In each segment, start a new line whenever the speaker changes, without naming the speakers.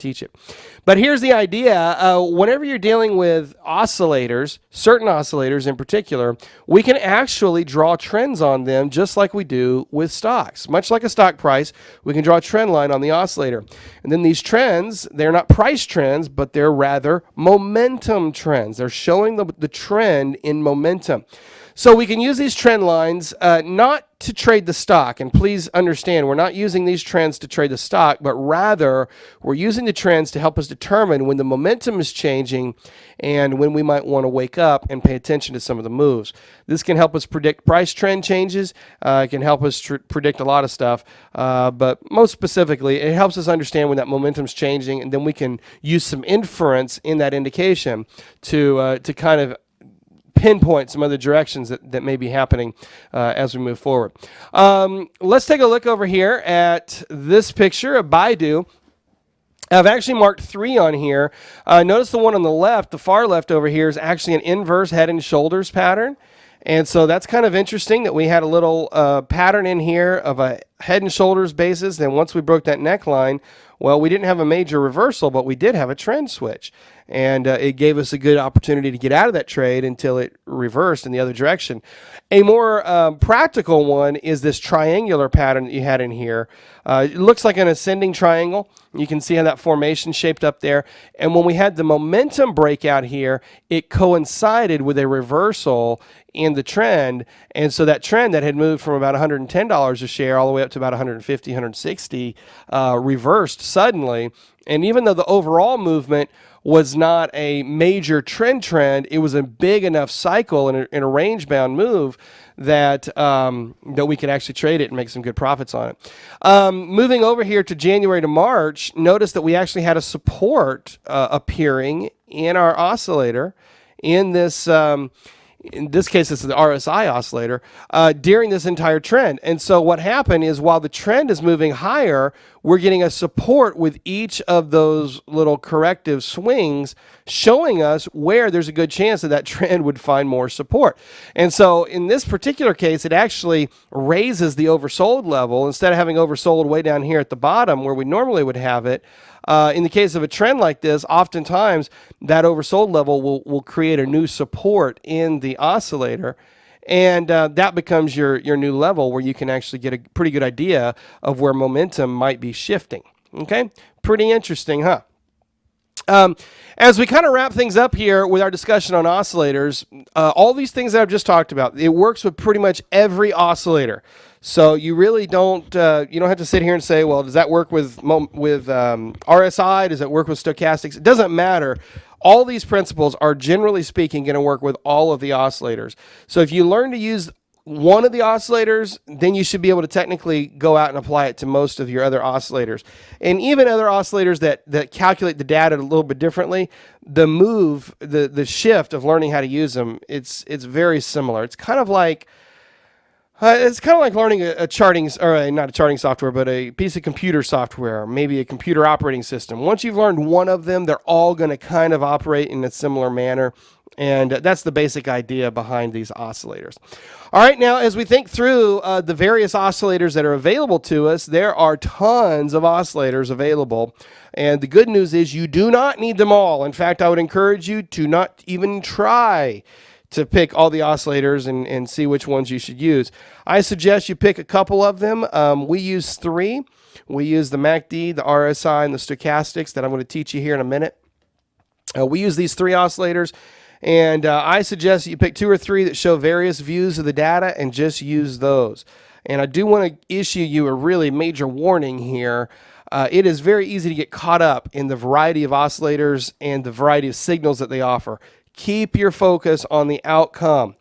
teach it. But here's the idea. Whenever you're dealing with oscillators, certain oscillators in particular, we can actually draw trends on them just like we do with stocks. Much like a stock price, we can draw a trend line on the oscillator. And then these trends, they're not price trends, but they're rather momentum trends. They're showing the trend in momentum. So we can use these trend lines not to trade the stock. And please understand, we're not using these trends to trade the stock, but rather we're using the trends to help us determine when the momentum is changing and when we might want to wake up and pay attention to some of the moves. This can help us predict price trend changes. It can help us predict a lot of stuff. But most specifically, it helps us understand when that momentum is changing, and then we can use some inference in that indication to kind of pinpoint some other directions that may be happening as we move forward. Let's take a look over here at this picture of Baidu. I've actually marked 3 on here. Notice the one on the left, the far left over here, is actually an inverse head and shoulders pattern. And so that's kind of interesting that we had a little pattern in here of a head and shoulders basis. Then once we broke that neckline, well, we didn't have a major reversal, but we did have a trend switch. And it gave us a good opportunity to get out of that trade until it reversed in the other direction. A more practical one is this triangular pattern that you had in here. It looks like an ascending triangle. You can see how that formation shaped up there. And when we had the momentum breakout here, it coincided with a reversal in the trend. And so that trend that had moved from about $110 a share all the way up to about $150, $160 reversed suddenly. And even though the overall movement was not a major trend, it was a big enough cycle and a range-bound move that that we could actually trade it and make some good profits on it. Moving over here to January to March, notice that we actually had a support appearing in our oscillator in this case, it's the RSI oscillator, during this entire trend. And so what happened is while the trend is moving higher, we're getting a support with each of those little corrective swings, showing us where there's a good chance that that trend would find more support. And so in this particular case, it actually raises the oversold level. Instead of having oversold way down here at the bottom where we normally would have it, in the case of a trend like this, oftentimes that oversold level will create a new support in the oscillator, and that becomes your new level where you can actually get a pretty good idea of where momentum might be shifting. Okay, pretty interesting, huh? As we kind of wrap things up here with our discussion on oscillators, all these things that I've just talked about, it works with pretty much every oscillator. So you really don't have to sit here and say, well, does that work with RSI? Does that work with stochastics? It doesn't matter. All these principles are generally speaking going to work with all of the oscillators. So if you learn to use one of the oscillators, then you should be able to technically go out and apply it to most of your other oscillators. And even other oscillators that calculate the data a little bit differently, the shift of learning how to use them, it's very similar. It's kind of like learning a charting, or not a charting software, but a piece of computer software, maybe a computer operating system. Once you've learned one of them, they're all going to kind of operate in a similar manner. And that's the basic idea behind these oscillators. All right, now as we think through the various oscillators that are available to us, there are tons of oscillators available. And the good news is you do not need them all. In fact, I would encourage you to not even try to pick all the oscillators and see which ones you should use. I suggest you pick a couple of them. We use 3. We use the MACD, the RSI, and the stochastics that I'm going to teach you here in a minute. We use these 3 oscillators, and I suggest you pick 2 or 3 that show various views of the data and just use those. And I do want to issue you a really major warning here. It is very easy to get caught up in the variety of oscillators and the variety of signals that they offer. Keep your focus on the outcome.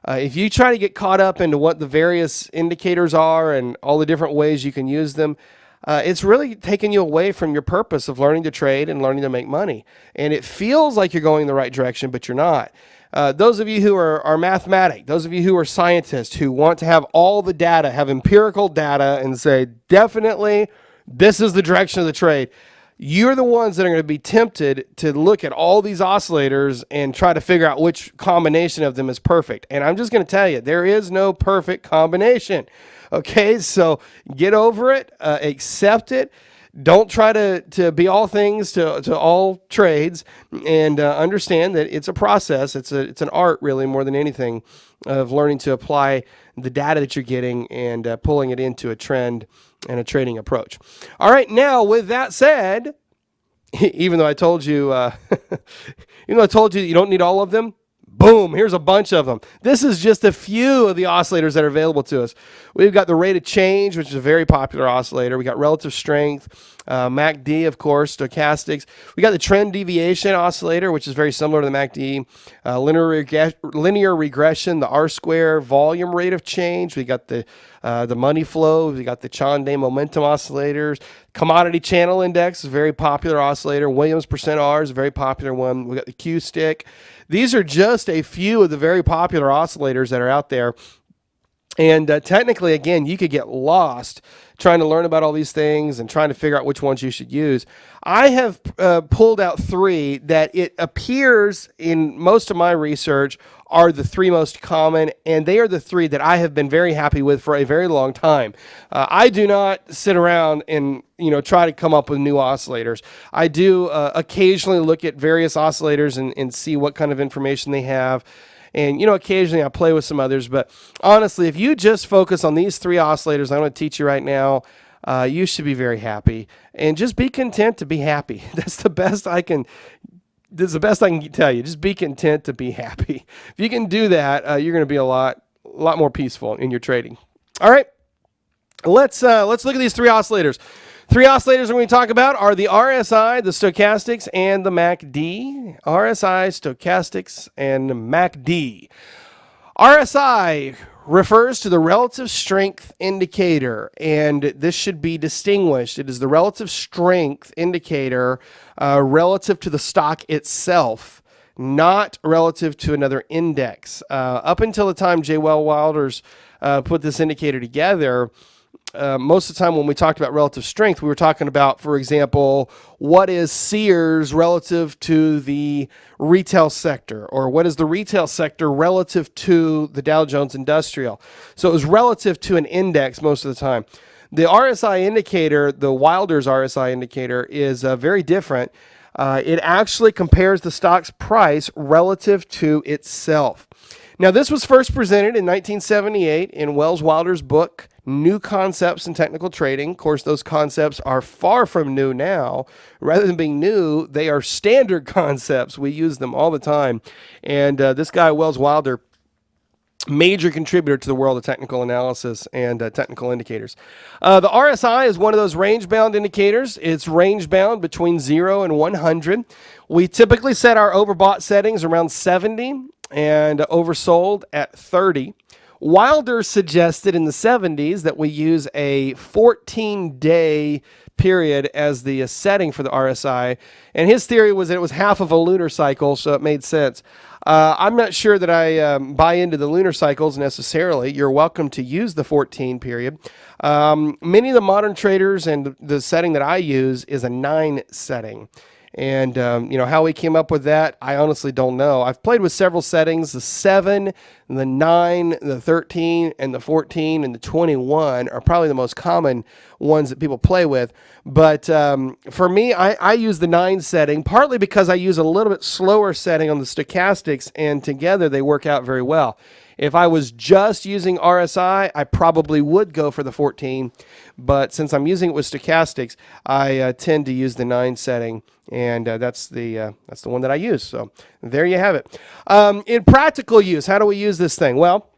If you try to get caught up into what the various indicators are and all the different ways you can use them, it's really taking you away from your purpose of learning to trade and learning to make money. And it feels like you're going in the right direction, but you're not. Those of you who are mathematic, those of you who are scientists who want to have all the data, have empirical data and say, definitely this is the direction of the trade, you're the ones that are going to be tempted to look at all these oscillators and try to figure out which combination of them is perfect. And I'm just going to tell you, there is no perfect combination. Okay, so get over it, accept it. don't try to be all things to all trades, and understand that it's a process. It's an art, really, more than anything, of learning to apply the data that you're getting and pulling it into a trend and a trading approach. All right, now with that said, even though I told you, even though I told you that you don't need all of them, boom, here's a bunch of them. This is just a few of the oscillators that are available to us. We've got the rate of change, which is a very popular oscillator. We got relative strength, MACD, of course, stochastics. We got the trend deviation oscillator, which is very similar to the MACD, linear regression, the R-square, volume rate of change. We got the money flow. We got the Chande momentum oscillators. Commodity channel index is a very popular oscillator. Williams percent R is a very popular one. We got the Q stick. These are just a few of the very popular oscillators that are out there. And technically, again, you could get lost trying to learn about all these things and trying to figure out which ones you should use. I have pulled out three that it appears in most of my research are the three most common, and they are the three that I have been very happy with for a very long time. I do not sit around and try to come up with new oscillators. I do occasionally look at various oscillators and see what kind of information they have. And, occasionally I play with some others. But honestly, if you just focus on these three oscillators I'm going to teach you right now, you should be very happy. And just be content to be happy. That's the best I can tell you. Just be content to be happy. If you can do that, you're going to be a lot more peaceful in your trading. All right, let's look at these three oscillators. Three oscillators we're going to talk about are the RSI, the stochastics, and the MACD. RSI, stochastics, and MACD. RSI refers to the relative strength indicator, and this should be distinguished. It is the relative strength indicator relative to the stock itself, not relative to another index. Up until the time J. Well Wilders put this indicator together, most of the time when we talked about relative strength, we were talking about, for example, what is Sears relative to the retail sector, or what is the retail sector relative to the Dow Jones Industrial. So it was relative to an index most of the time. The RSI indicator, the Wilders RSI indicator, is very different. It actually compares the stock's price relative to itself. Now, this was first presented in 1978 in Wells Wilder's book, New Concepts in Technical Trading. Of course, those concepts are far from new now. Rather than being new, they are standard concepts. We use them all the time. And this guy, Wells Wilder, major contributor to the world of technical analysis and technical indicators. The RSI is one of those range-bound indicators. It's range-bound between 0 and 100. We typically set our overbought settings around 70 and oversold at 30. Wilder suggested in the 70s that we use a 14-day period as the setting for the RSI, and his theory was that it was half of a lunar cycle, so it made sense. I'm not sure that I buy into the lunar cycles necessarily. You're welcome to use the 14 period. Many of the modern traders, and the setting that I use is a 9 setting. And, how we came up with that, I honestly don't know. I've played with several settings. The 7, the 9, the 13, and the 14, and the 21 are probably the most common ones that people play with. But for me, I use the 9 setting, partly because I use a little bit slower setting on the stochastics, and together they work out very well. If I was just using RSI, I probably would go for the 14, but since I'm using it with stochastics, I tend to use the 9 setting, and that's the one that I use. So there you have it. In practical use, how do we use this thing? Well,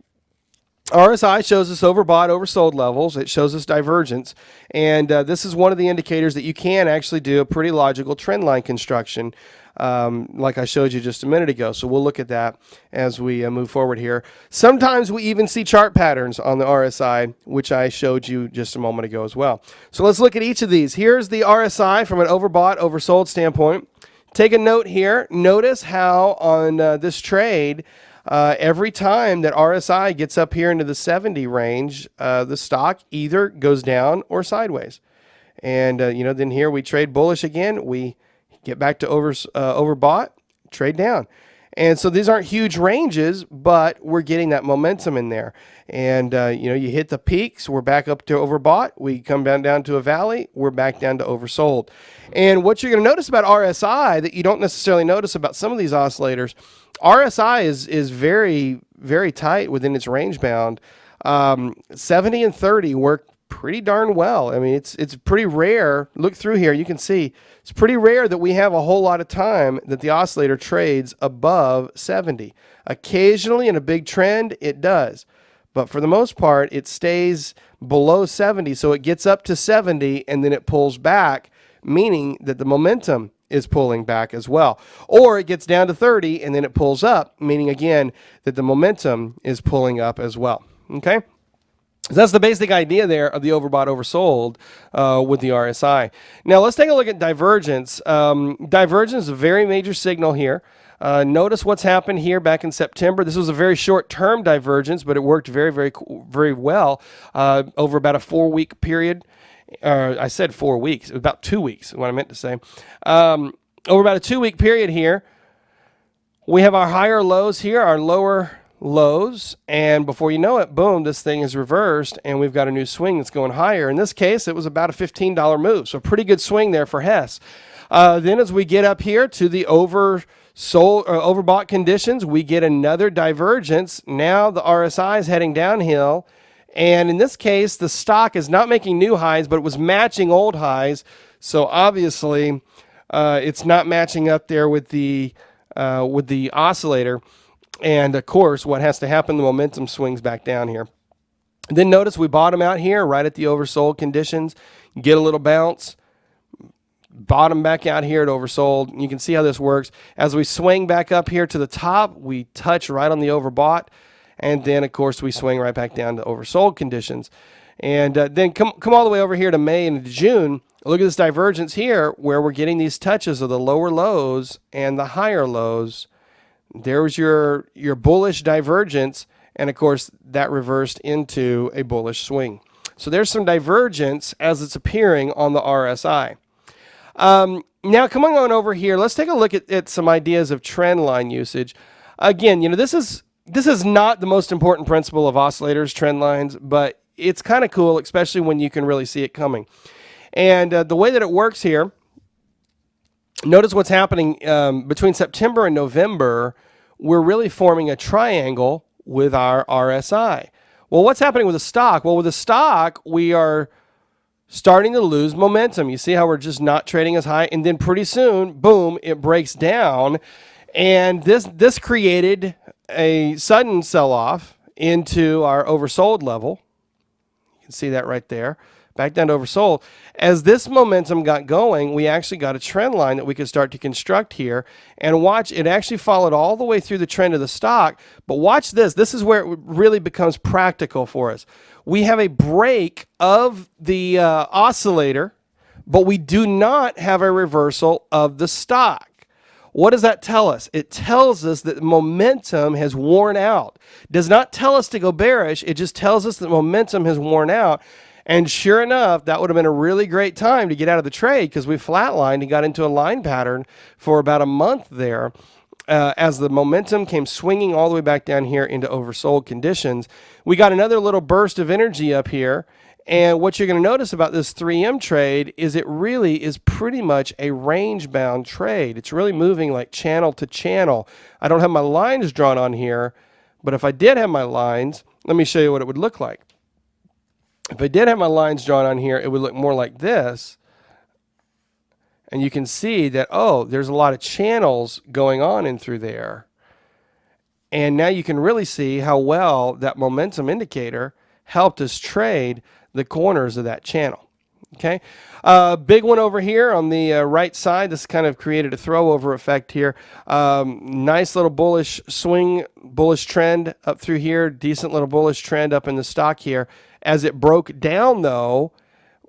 RSI shows us overbought, oversold levels. It shows us divergence, and this is one of the indicators that you can actually do a pretty logical trend line construction, like I showed you just a minute ago. So we'll look at that as we move forward here. Sometimes we even see chart patterns on the RSI, which I showed you just a moment ago as well. So let's look at each of these. Here's the RSI from an overbought, oversold standpoint. Take a note here. Notice how on this trade, every time that RSI gets up here into the 70 range, the stock either goes down or sideways. And, then here we trade bullish again. We get back to overbought, trade down. And so these aren't huge ranges, but we're getting that momentum in there. And, you hit the peaks, we're back up to overbought. We come down to a valley, we're back down to oversold. And what you're going to notice about RSI that you don't necessarily notice about some of these oscillators, RSI is very, very tight within its range bound. 70 and 30 work pretty darn well. I mean, it's pretty rare. Look through here, you can see it's pretty rare that we have a whole lot of time that the oscillator trades above 70. Occasionally in a big trend, it does. But for the most part, it stays below 70. So it gets up to 70 and then it pulls back, meaning that the momentum is pulling back as well. Or it gets down to 30 and then it pulls up, meaning again that the momentum is pulling up as well. Okay? So that's the basic idea there of the overbought, oversold with the RSI. Now let's take a look at divergence. Divergence is a very major signal here. Notice what's happened here back in September. This was a very short-term divergence, but it worked very, very, very well over about a 4-week period. I said 4 weeks. It was about 2 weeks is what I meant to say. Over about a 2-week period here, we have our higher lows here, our lower lows, and before you know it, boom, this thing is reversed and we've got a new swing that's going higher. In this case, it was about a $15 move, so a pretty good swing there for Hess. Then as we get up here to the overbought conditions, we get another divergence. Now the RSI is heading downhill, and in this case, the stock is not making new highs, but it was matching old highs, so obviously it's not matching up there with the oscillator. And of course, what has to happen, the momentum swings back down here. And then notice we bottom out here right at the oversold conditions, get a little bounce, bottom back out here at oversold. You can see how this works. As we swing back up here to the top, we touch right on the overbought, and then of course we swing right back down to oversold conditions. And then come all the way over here to May and June. Look at this divergence here where we're getting these touches of the lower lows and the higher lows. There's your bullish divergence, and of course that reversed into a bullish swing. So there's some divergence as it's appearing on the RSI. Now coming on over here, let's take a look at some ideas of trend line usage. Again, this is not the most important principle of oscillators, trend lines, but it's kind of cool, especially when you can really see it coming. And the way that it works here, notice what's happening between September and November. We're really forming a triangle with our RSI. Well, what's happening with the stock? Well, with the stock, we are starting to lose momentum. You see how we're just not trading as high, and then pretty soon, boom, it breaks down. And this created a sudden sell-off into our oversold level. You can see that right there. Back down to oversold. As this momentum got going, we actually got a trend line that we could start to construct here. And watch, it actually followed all the way through the trend of the stock. But watch this. This is where it really becomes practical for us. We have a break of the oscillator, but we do not have a reversal of the stock. What does that tell us? It tells us that momentum has worn out. It does not tell us to go bearish. It just tells us that momentum has worn out. And sure enough, that would have been a really great time to get out of the trade because we flatlined and got into a line pattern for about a month there as the momentum came swinging all the way back down here into oversold conditions. We got another little burst of energy up here. And what you're going to notice about this 3M trade is it really is pretty much a range-bound trade. It's really moving like channel to channel. I don't have my lines drawn on here, but if I did have my lines, let me show you what it would look like. If I did have my lines drawn on here, it would look more like this. And you can see that, oh, there's a lot of channels going on in through there. And now you can really see how well that momentum indicator helped us trade the corners of that channel. Okay, big one over here on the right side. This kind of created a throwover effect here. Nice little bullish swing, bullish trend up through here. Decent little bullish trend up in the stock here. As it broke down, though,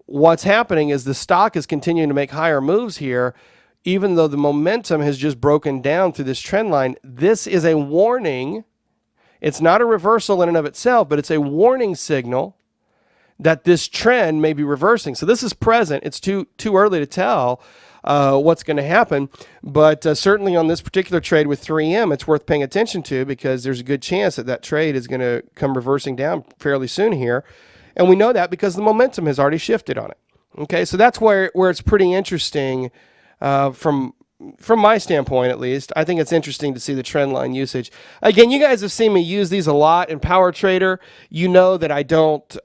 what's happening is the stock is continuing to make higher moves here, even though the momentum has just broken down through this trend line. This is a warning. It's not a reversal in and of itself, but it's a warning signal that this trend may be reversing. So this is present. It's too early to tell, what's going to happen. But certainly on this particular trade with 3M, it's worth paying attention to because there's a good chance that that trade is going to come reversing down fairly soon here. And we know that because the momentum has already shifted on it. Okay, so that's where it's pretty interesting from my standpoint, at least. I think it's interesting to see the trend line usage. Again, you guys have seen me use these a lot in Power Trader. You know that I don't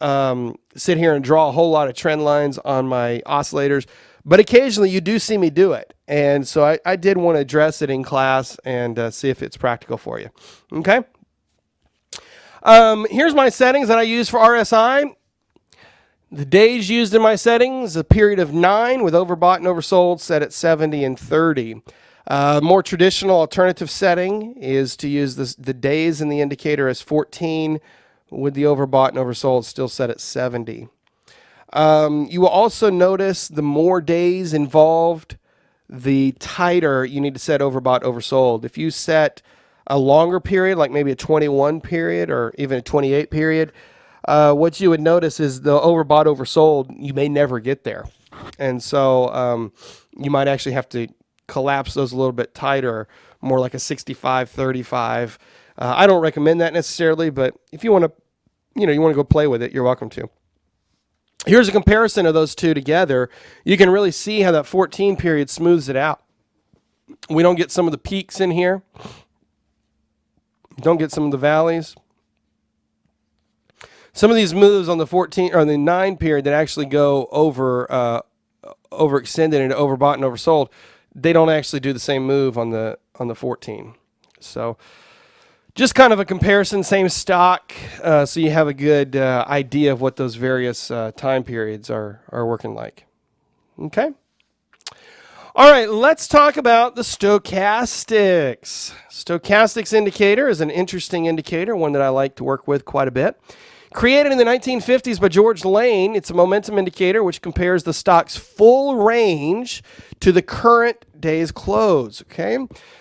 sit here and draw a whole lot of trend lines on my oscillators, but occasionally you do see me do it. And so I did want to address it in class and see if it's practical for you. Okay. Here's my settings that I use for RSI. The days used in my settings, a period of 9 with overbought and oversold set at 70 and 30. More traditional alternative setting is to use the days in the indicator as 14 with the overbought and oversold still set at 70. You will also notice the more days involved, the tighter you need to set overbought, oversold. If you set a longer period, like maybe a 21 period or even a 28 period, what you would notice is the overbought, oversold, you may never get there. And so you might actually have to collapse those a little bit tighter, more like a 65, 35. I don't recommend that necessarily, but if you want to, you want to go play with it, you're welcome to. Here's a comparison of those two together. You can really see how that 14 period smooths it out. We don't get some of the peaks in here. Don't get some of the valleys. Some of these moves on the 14 or the 9 period that actually go overextended into overbought and oversold, they don't actually do the same move on the 14. So just kind of a comparison, same stock, so you have a good idea of what those various time periods are working like. Okay. All right, let's talk about the stochastics. Stochastics indicator is an interesting indicator, one that I like to work with quite a bit. Created in the 1950s by George Lane, it's a momentum indicator which compares the stock's full range to the current day's close. Okay,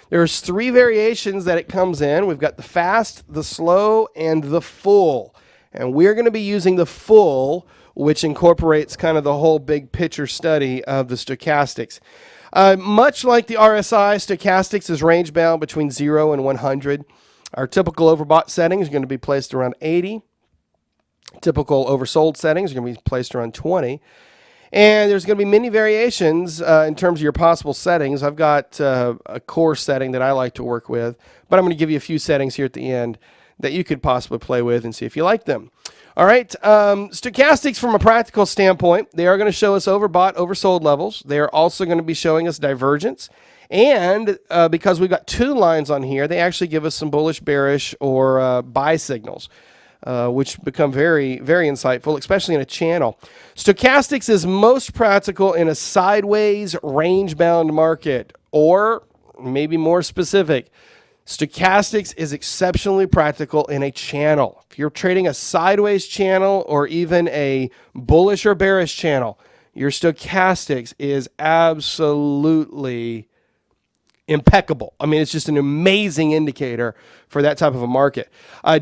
there's 3 variations that it comes in. We've got the fast, the slow, and the full. And we're going to be using the full, which incorporates kind of the whole big picture study of the stochastics. Much like the RSI, stochastics is range bound between 0 and 100. Our typical overbought setting is going to be placed around 80. Typical oversold settings are going to be placed around 20. And there's going to be many variations in terms of your possible settings. I've got a core setting that I like to work with, but I'm going to give you a few settings here at the end that you could possibly play with and see if you like them. All right, stochastics from a practical standpoint, they are going to show us overbought, oversold levels. They are also going to be showing us divergence. And because we've got 2 lines on here, they actually give us some bullish, bearish, or buy signals. Which become very, very insightful, especially in a channel. Stochastics is most practical in a sideways range-bound market, or maybe more specific, stochastics is exceptionally practical in a channel. If you're trading a sideways channel or even a bullish or bearish channel, your stochastics is absolutely impeccable. I mean, it's just an amazing indicator for that type of a market.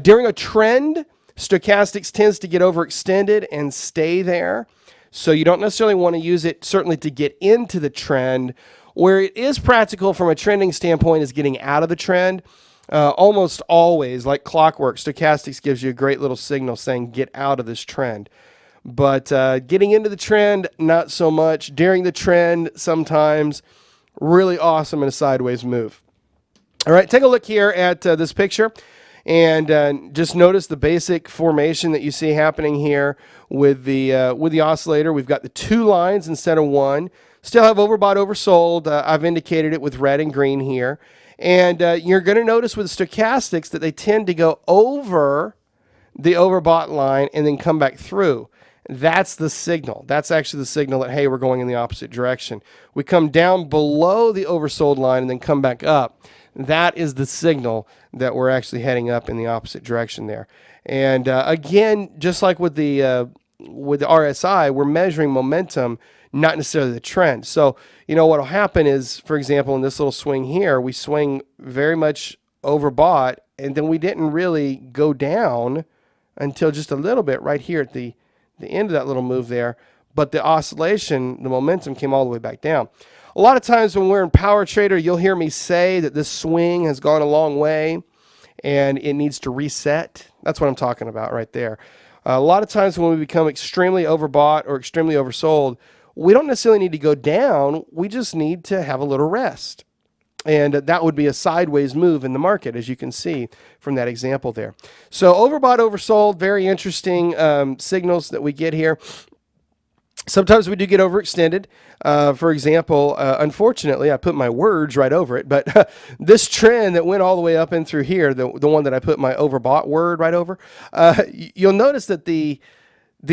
During a trend, stochastics tends to get overextended and stay there. So you don't necessarily want to use it certainly to get into the trend. Where it is practical from a trending standpoint is getting out of the trend. Almost always, like clockwork, stochastics gives you a great little signal saying get out of this trend. But getting into the trend, not so much. During the trend, sometimes really awesome in a sideways move. All right, take a look here at this picture and just notice the basic formation that you see happening here with the oscillator. We've got the 2 lines instead of 1. Still have overbought, oversold. I've indicated it with red and green here. And you're going to notice with stochastics that they tend to go over the overbought line and then come back through. That's the signal. That's actually the signal that, hey, we're going in the opposite direction. We come down below the oversold line and then come back up. That is the signal that we're actually heading up in the opposite direction there. And again, just like with the RSI, we're measuring momentum, not necessarily the trend. So, what will happen is, for example, in this little swing here, we swing very much overbought, and then we didn't really go down until just a little bit right here at the end of that little move there, but the oscillation, the momentum came all the way back down. A lot of times when we're in Power Trader, you'll hear me say that this swing has gone a long way and it needs to reset. That's what I'm talking about right there. A lot of times when we become extremely overbought or extremely oversold, we don't necessarily need to go down. We just need to have a little rest. And that would be a sideways move in the market, as you can see from that example there. So overbought, oversold, very interesting signals that we get here. Sometimes we do get overextended. For example, unfortunately, I put my words right over it, but this trend that went all the way up and through here, the one that I put my overbought word right over, you'll notice that the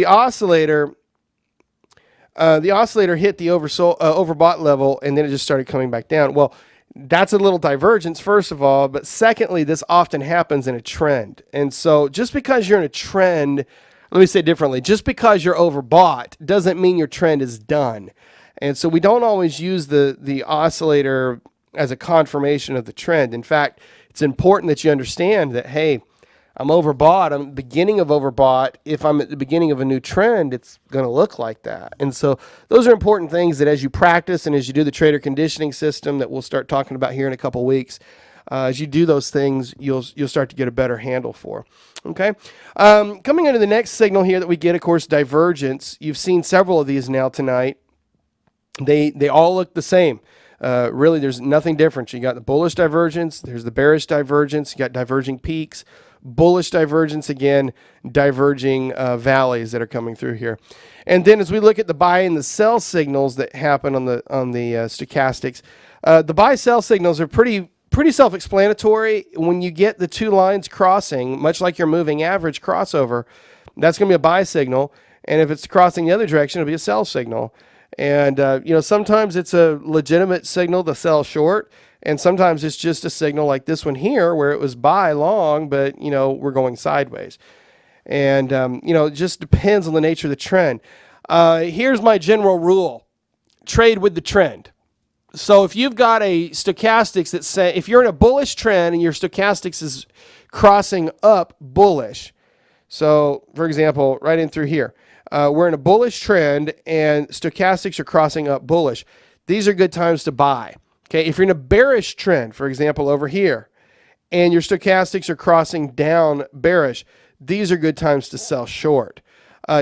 oscillator hit the overbought level, and then it just started coming back down. Well, that's a little divergence, first of all, but secondly, this often happens in a trend. And so just because you're in a trend, let me say it differently, just because you're overbought doesn't mean your trend is done. And so we don't always use the oscillator as a confirmation of the trend. In fact, it's important that you understand that, hey, I'm overbought. I'm at the beginning of overbought. If I'm at the beginning of a new trend, it's going to look like that. And so those are important things that as you practice and as you do the trader conditioning system that we'll start talking about here in a couple of weeks, as you do those things, you'll start to get a better handle for. Okay. Coming into the next signal here that we get, of course, divergence. You've seen several of these now tonight. They all look the same. Really, there's nothing different. You got the bullish divergence. There's the bearish divergence. You got diverging peaks. Bullish divergence again, diverging valleys that are coming through here. And then as we look at the buy and the sell signals that happen on the stochastics, the buy sell signals are pretty self-explanatory. When you get the two lines crossing, much like your moving average crossover, that's going to be a buy signal. And if it's crossing the other direction, it'll be a sell signal. And sometimes it's a legitimate signal to sell short. And sometimes it's just a signal like this one here where it was buy long, but, we're going sideways. And, it just depends on the nature of the trend. Here's my general rule. Trade with the trend. So if you've got a stochastics that say, if you're in a bullish trend and your stochastics is crossing up bullish. So, for example, right in through here, we're in a bullish trend and stochastics are crossing up bullish. These are good times to buy. Okay, if you're in a bearish trend, for example, over here, and your stochastics are crossing down bearish, these are good times to sell short.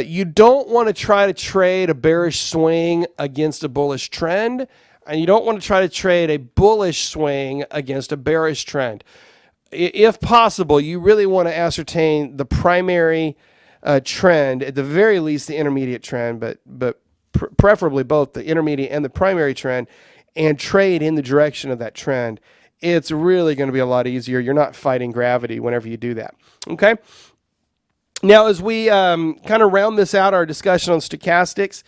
You don't want to try to trade a bearish swing against a bullish trend, and you don't want to try to trade a bullish swing against a bearish trend. If possible, you really want to ascertain the primary trend, at the very least the intermediate trend, but preferably both the intermediate and the primary trend, and trade in the direction of that trend. It's really going to be a lot easier. You're not fighting gravity whenever you do that. Okay. Now, as we kind of round this out, our discussion on stochastics,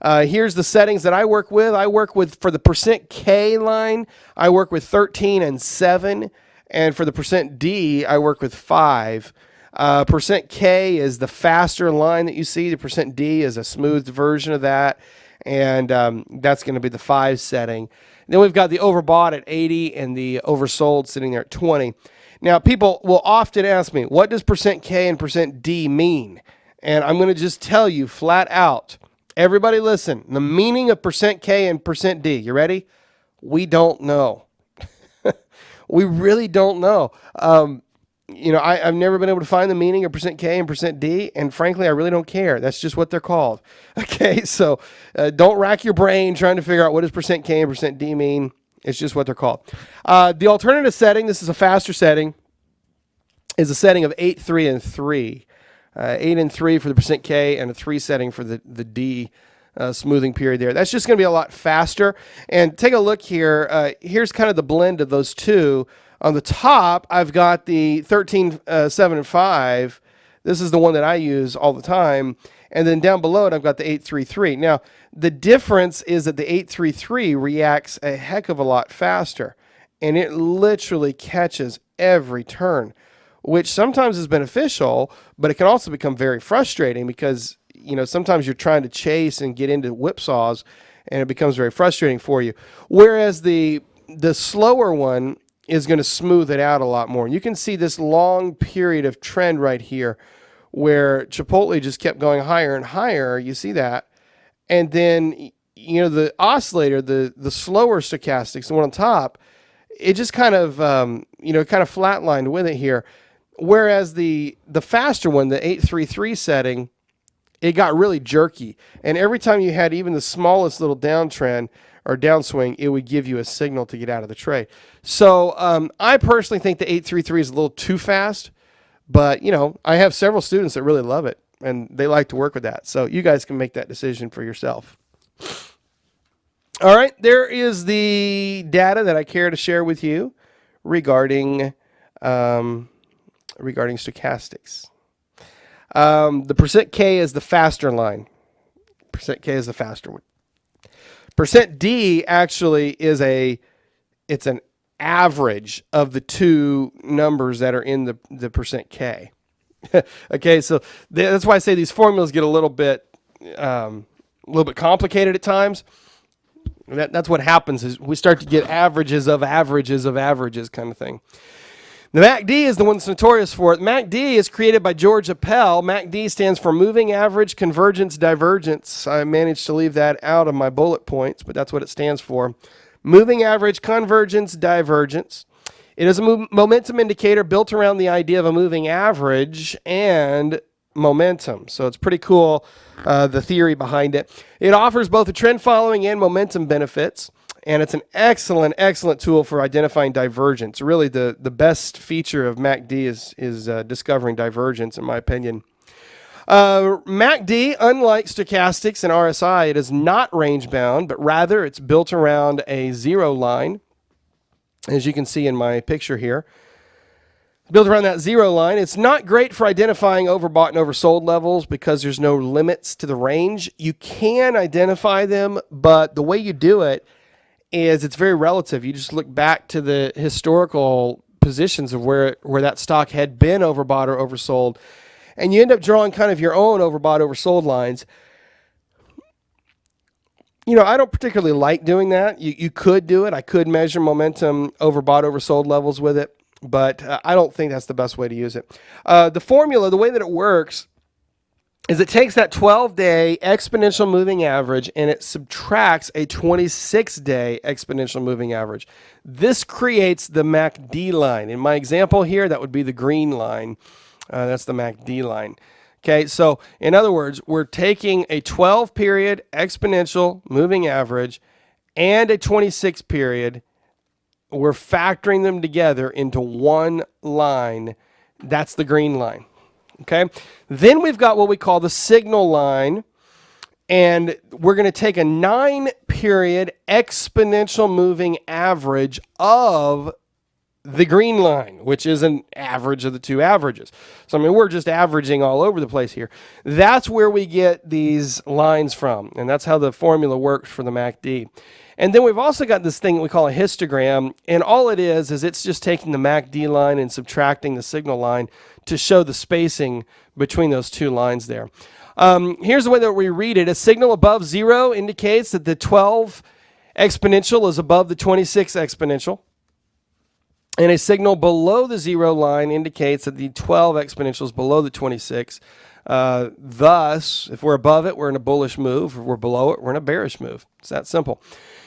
here's the settings that I work with. I work with, for the %K line, I work with 13 and 7. And for the %D, I work with 5. %K is the faster line that you see. The %D is a smoothed version of that. And that's going to be the 5 setting. Then we've got the overbought at 80 and the oversold sitting there at 20. Now, people will often ask me, what does %K and %D mean? And I'm going to just tell you flat out. Everybody listen. The meaning of %K and %D. You ready? We don't know. We really don't know. I've never been able to find the meaning of %K and %D, and frankly, I really don't care. That's just what they're called. Okay, so don't rack your brain trying to figure out what does %K and %D mean. It's just what they're called. The alternative setting, this is a faster setting, is a setting of 8, 3, and 3. 8 and 3 for the %K and a 3 setting for the D smoothing period there. That's just going to be a lot faster. And take a look here. Here's kind of the blend of those two. On the top, I've got the 13, 7, and 5. This is the one that I use all the time. And then down below it, I've got the 833. Now, the difference is that the 833 reacts a heck of a lot faster. And it literally catches every turn, which sometimes is beneficial, but it can also become very frustrating because, sometimes you're trying to chase and get into whipsaws, and it becomes very frustrating for you. Whereas the slower one is going to smooth it out a lot more. And you can see this long period of trend right here where Chipotle just kept going higher and higher. You see that? And then the oscillator, the slower stochastics, the one on top, it just kind of flatlined with it here. Whereas the faster one, the 833 setting, it got really jerky. And every time you had even the smallest little downtrend or downswing, it would give you a signal to get out of the trade. So I personally think the 833 is a little too fast, but I have several students that really love it and they like to work with that. So you guys can make that decision for yourself. All right, there is the data that I care to share with you regarding stochastics. The percent K is the faster line. Percent K is the faster one. Percent D actually is it's an average of the two numbers that are in the percent K. Okay, so that's why I say these formulas get a little bit complicated at times. That's what happens is we start to get averages of averages of averages kind of thing. The MACD is the one that's notorious for it. MACD is created by George Appel. MACD stands for moving average convergence divergence. I managed to leave that out of my bullet points, but that's what it stands for. Moving average convergence divergence. It is a momentum indicator built around the idea of a moving average and momentum. So it's pretty cool, the theory behind it. It offers both the trend following and momentum benefits. And it's an excellent, excellent tool for identifying divergence. Really, the best feature of MACD is discovering divergence, in my opinion. MACD, unlike stochastics and RSI, it is not range-bound, but rather it's built around a zero line, as you can see in my picture here. Built around that zero line. It's not great for identifying overbought and oversold levels because there's no limits to the range. You can identify them, but the way you do it is it's very relative. You just look back to the historical positions of where that stock had been overbought or oversold, and you end up drawing kind of your own overbought, oversold lines. I don't particularly like doing that. You could do it. I could measure momentum overbought, oversold levels with it, but I don't think that's the best way to use it. The formula, the way that it works, is it takes that 12-day exponential moving average and it subtracts a 26-day exponential moving average. This creates the MACD line. In my example here, that would be the green line. That's the MACD line. Okay, so in other words, we're taking a 12-period exponential moving average and a 26-period. We're factoring them together into one line. That's the green line. Okay, then we've got what we call the signal line, and we're going to take a 9-period exponential moving average of the green line, which is an average of the two averages. So, we're just averaging all over the place here. That's where we get these lines from, and that's how the formula works for the MACD. And then we've also got this thing that we call a histogram, and all it is it's just taking the MACD line and subtracting the signal line to show the spacing between those two lines there. Here's the way that we read it. A signal above 0 indicates that the 12 exponential is above the 26 exponential. And a signal below the 0 line indicates that the 12 exponential is below the 26. Thus, if we're above it, we're in a bullish move. If we're below it, we're in a bearish move. It's that simple.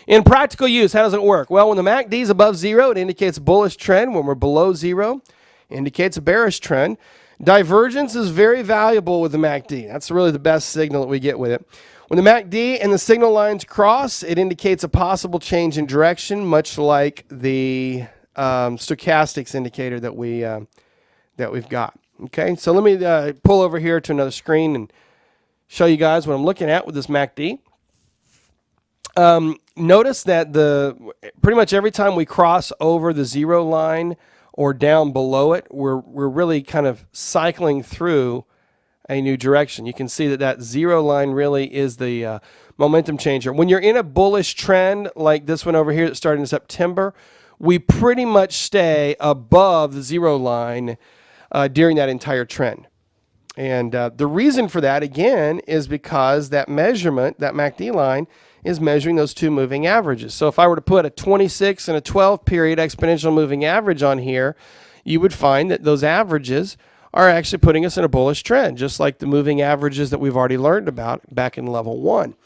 In practical use, how does it work? Well, when the MACD is above 0, it indicates a bullish trend. When we're below 0, it indicates a bearish trend. Divergence is very valuable with the MACD. That's really the best signal that we get with it. When the MACD and the signal lines cross, it indicates a possible change in direction, much like the stochastics indicator that we've got. Okay, so let me pull over here to another screen and show you guys what I'm looking at with this MACD. Notice that pretty much every time we cross over the 0 line or down below it, we're really kind of cycling through a new direction. You can see that 0 line really is the momentum changer. When you're in a bullish trend like this one over here that started in September, we pretty much stay above the 0 line during that entire trend. And the reason for that, again, is because that measurement, that MACD line, is measuring those two moving averages. So if I were to put a 26 and a 12-period exponential moving average on here, you would find that those averages are actually putting us in a bullish trend, just like the moving averages that we've already learned about back in level 1.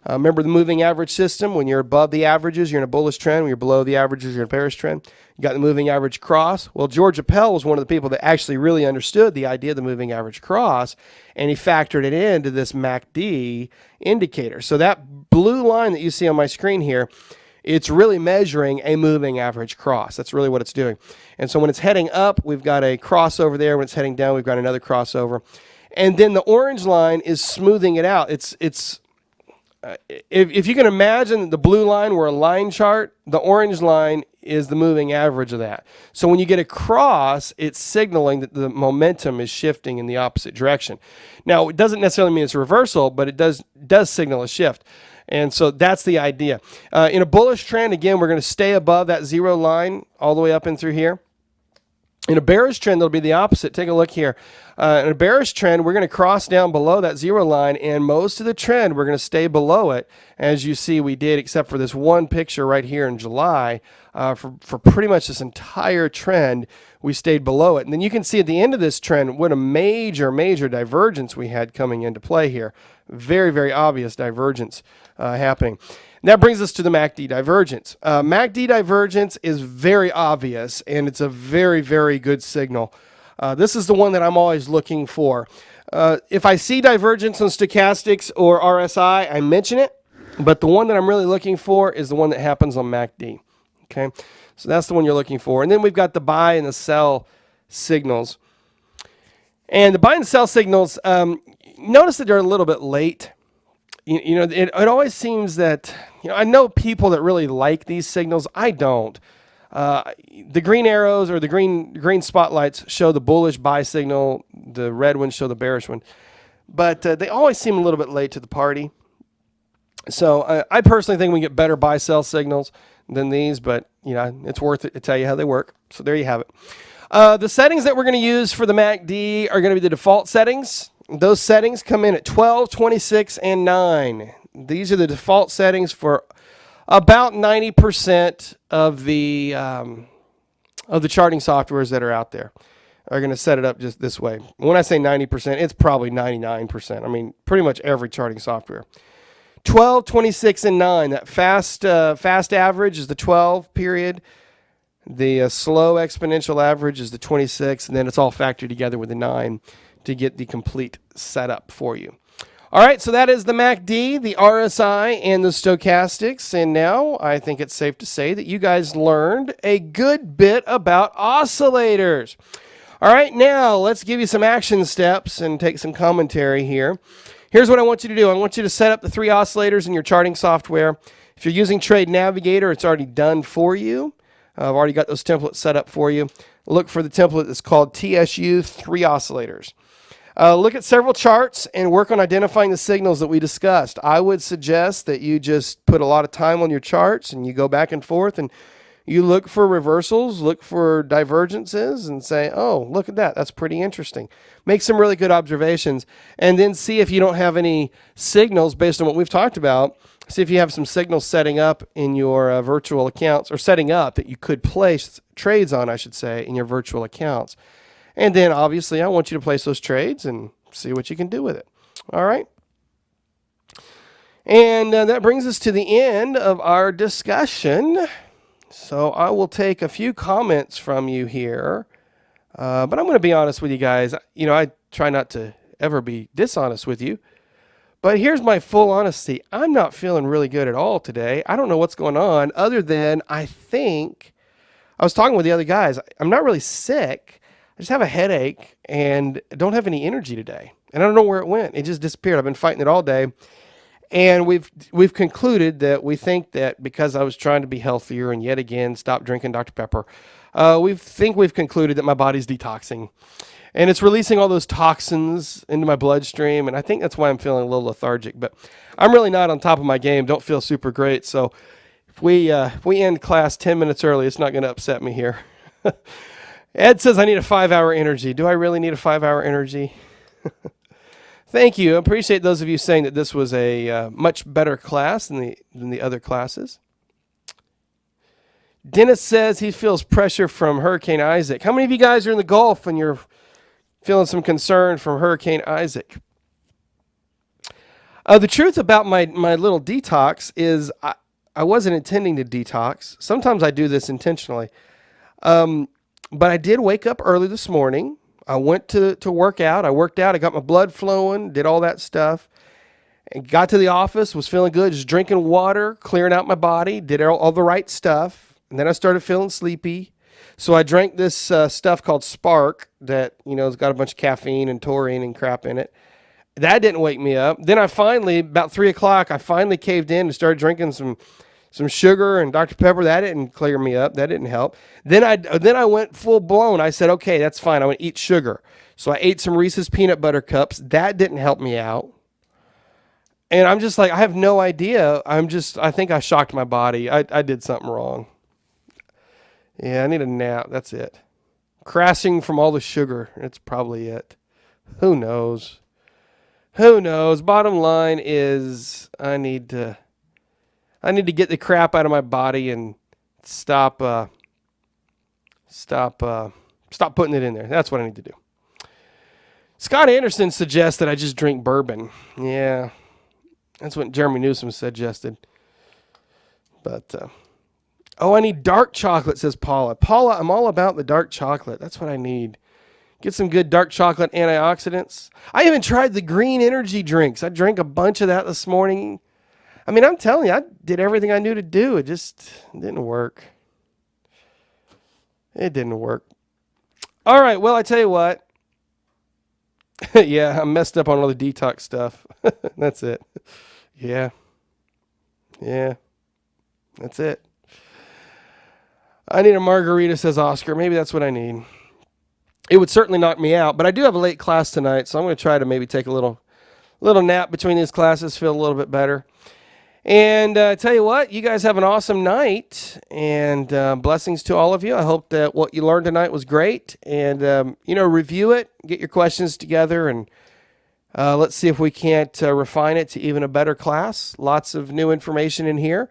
Remember the moving average system? When you're above the averages, you're in a bullish trend. When you're below the averages, you're in a bearish trend. You got the moving average cross. Well, George Appel was one of the people that actually really understood the idea of the moving average cross, and he factored it into this MACD indicator. So that blue line that you see on my screen here, it's really measuring a moving average cross. That's really what it's doing. And so when it's heading up, we've got a crossover there. When it's heading down, we've got another crossover. And then the orange line is smoothing it out. If you can imagine the blue line were a line chart, the orange line is the moving average of that. So when you get a cross, it's signaling that the momentum is shifting in the opposite direction. Now, it doesn't necessarily mean it's a reversal, but it does signal a shift. And so that's the idea. In a bullish trend, again, we're going to stay above that zero line all the way up and through here. In a bearish trend, it'll be the opposite. Take a look here. In a bearish trend, we're going to cross down below that zero line, and most of the trend, we're going to stay below it, as you see we did, except for this one picture right here in July. For pretty much this entire trend, we stayed below it. And then you can see at the end of this trend what a major, major divergence we had coming into play here. Very, very obvious divergence happening. And that brings us to the MACD divergence. MACD divergence is very obvious, and it's a very, very good signal. This is the one that I'm always looking for. If I see divergence on stochastics or RSI, I mention it, but the one that I'm really looking for is the one that happens on MACD. Okay, so that's the one you're looking for. And then we've got the buy and the sell signals. And the buy and sell signals, notice that they're a little bit late. It always seems that, I know people that really like these signals. I don't. The green arrows or the green spotlights show the bullish buy signal. The red ones show the bearish one. But they always seem a little bit late to the party. So I personally think we get better buy-sell signals than these, but it's worth it to tell you how they work. So there you have it. The settings that we're going to use for the MACD are going to be the default settings. Those settings come in at 12, 26, and 9. These are the default settings for about 90% of the charting softwares that are out there. Are going to set it up just this way. When I say 90%, it's probably 99%. I mean, pretty much every charting software. 12, 26, and 9. That fast average is the 12 period. The slow exponential average is the 26, and then it's all factored together with the 9 to get the complete setup for you. All right, so that is the MACD, the RSI, and the stochastics. And now I think it's safe to say that you guys learned a good bit about oscillators. All right, now let's give you some action steps and take some commentary here. Here's what I want you to do. I want you to set up the 3 oscillators in your charting software. If you're using Trade Navigator, it's already done for you. I've already got those templates set up for you. Look for the template that's called TSU 3 oscillators. Look at several charts and work on identifying the signals that we discussed. I would suggest that you just put a lot of time on your charts and you go back and forth and you look for reversals, look for divergences, and say, oh, look at that. That's pretty interesting. Make some really good observations, and then see if you don't have any signals based on what we've talked about. See if you have some signals setting up in your virtual accounts, or setting up that you could place trades on, I should say, in your virtual accounts. And then, obviously, I want you to place those trades and see what you can do with it. All right? And that brings us to the end of our discussion. So I will take a few comments from you here, but I'm going to be honest with you guys. I try not to ever be dishonest with you, but here's my full honesty. I'm not feeling really good at all today. I don't know what's going on, other than I think I was talking with the other guys. I'm not really sick. I just have a headache and don't have any energy today, and I don't know where it went. It just disappeared. I've been fighting it all day. And we've concluded that we think that because I was trying to be healthier and yet again stop drinking Dr. Pepper, we've concluded that my body's detoxing. And it's releasing all those toxins into my bloodstream, and I think that's why I'm feeling a little lethargic. But I'm really not on top of my game, don't feel super great. So if we end class 10 minutes early, it's not going to upset me here. Ed says I need a 5-hour energy. Do I really need a 5-hour energy? Thank you. I appreciate those of you saying that this was a much better class than the other classes. Dennis says he feels pressure from Hurricane Isaac. How many of you guys are in the Gulf and you're feeling some concern from Hurricane Isaac? The truth about my little detox is I wasn't intending to detox. Sometimes I do this intentionally. But I did wake up early this morning. I went to work out. I worked out. I got my blood flowing, did all that stuff. And got to the office, was feeling good, just drinking water, clearing out my body, did all the right stuff. And then I started feeling sleepy. So I drank this stuff called Spark that, has got a bunch of caffeine and taurine and crap in it. That didn't wake me up. Then I finally, about 3 o'clock, I finally caved in and started drinking some sugar and Dr. Pepper. That didn't clear me up. That didn't help. Then I went full blown. I said, okay, that's fine. I'm going to eat sugar. So I ate some Reese's peanut butter cups. That didn't help me out. And I'm just like, I have no idea. I think I shocked my body. I did something wrong. Yeah, I need a nap. That's it. Crashing from all the sugar. That's probably it. Who knows? Who knows? Bottom line is I need to get the crap out of my body and stop putting it in there. That's what I need to do. Scott Anderson suggests that I just drink bourbon. Yeah, that's what Jeremy Newsom suggested. But, I need dark chocolate, says Paula. Paula, I'm all about the dark chocolate. That's what I need. Get some good dark chocolate antioxidants. I even tried the green energy drinks. I drank a bunch of that this morning. I mean, I'm telling you, I did everything I knew to do. It just didn't work. It didn't work. All right, well, I tell you what. Yeah, I messed up on all the detox stuff. That's it. Yeah. That's it. I need a margarita, says Oscar. Maybe that's what I need. It would certainly knock me out, but I do have a late class tonight, so I'm going to try to maybe take a little nap between these classes, feel a little bit better. And tell you what, you guys have an awesome night, and blessings to all of you. I hope that what you learned tonight was great, and review it, get your questions together, and let's see if we can't refine it to even a better class. Lots of new information in here,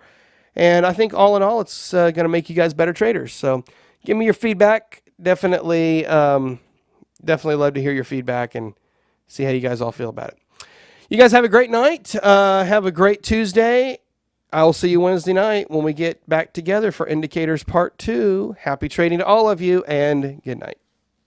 and I think all in all, it's going to make you guys better traders. So give me your feedback. Definitely love to hear your feedback and see how you guys all feel about it. You guys have a great night. Have a great Tuesday. I will see you Wednesday night when we get back together for Indicators Part 2. Happy trading to all of you, and good night.